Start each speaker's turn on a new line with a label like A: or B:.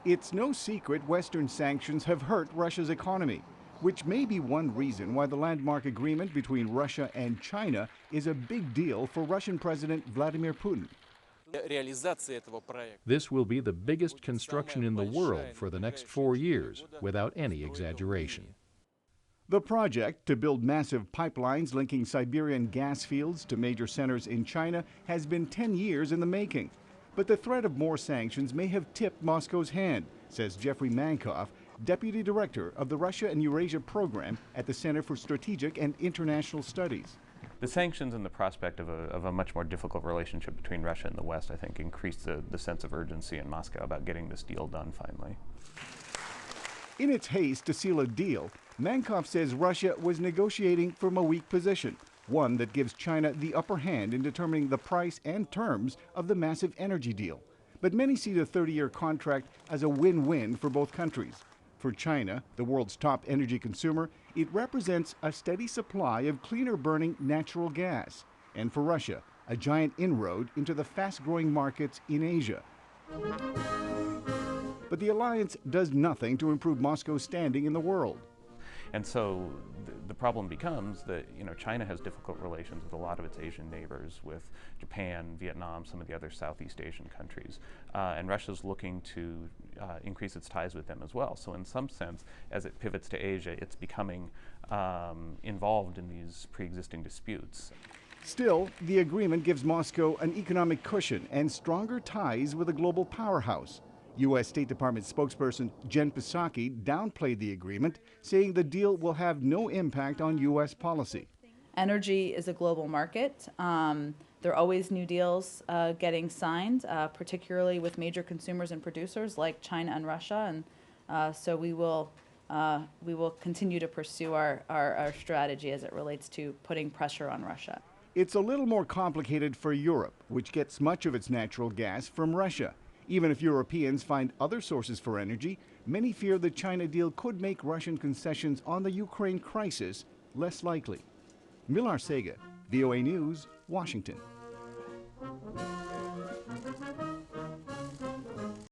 A: It's no secret Western sanctions have hurt Russia's economy, which may be one reason why the landmark agreement between Russia and China is a big deal for Russian President Vladimir Putin.
B: This will be the biggest construction in the world for the next 4 years, without any exaggeration.
A: The project to build massive pipelines linking Siberian gas fields to major centers in China has been 10 years in the making. But the threat of more sanctions may have tipped Moscow's hand, says Jeffrey Mankoff, Deputy Director of the Russia and Eurasia Program at the Center for Strategic and International Studies.
C: The sanctions and the prospect of a much more difficult relationship between Russia and the West, I think, increased the sense of urgency in Moscow about getting this deal done finally.
A: In its haste to seal a deal, Mankoff says Russia was negotiating from a weak position, one that gives China the upper hand in determining the price and terms of the massive energy deal. But many see the 30-year contract as a win-win for both countries. For China, the world's top energy consumer, it represents a steady supply of cleaner-burning natural gas. And for Russia, a giant inroad into the fast-growing markets in Asia. But the alliance does nothing to improve Moscow's standing in the world.
C: And so the problem becomes that, China has difficult relations with a lot of its Asian neighbors, with Japan, Vietnam, some of the other Southeast Asian countries. And Russia's looking to increase its ties with them as well. So in some sense, as it pivots to Asia, it's becoming involved in these pre-existing disputes.
A: Still, the agreement gives Moscow an economic cushion and stronger ties with a global powerhouse. U.S. State Department spokesperson Jen Psaki downplayed the agreement, saying the deal will have no impact on U.S. policy.
D: Energy is a global market. There are always new deals getting signed, particularly with major consumers and producers like China and Russia, and so we will continue to pursue our strategy as it relates to putting pressure on Russia.
A: It's a little more complicated for Europe, which gets much of its natural gas from Russia. Even if Europeans find other sources for energy, many fear the China deal could make Russian concessions on the Ukraine crisis less likely. Mil Arcega, VOA News, Washington.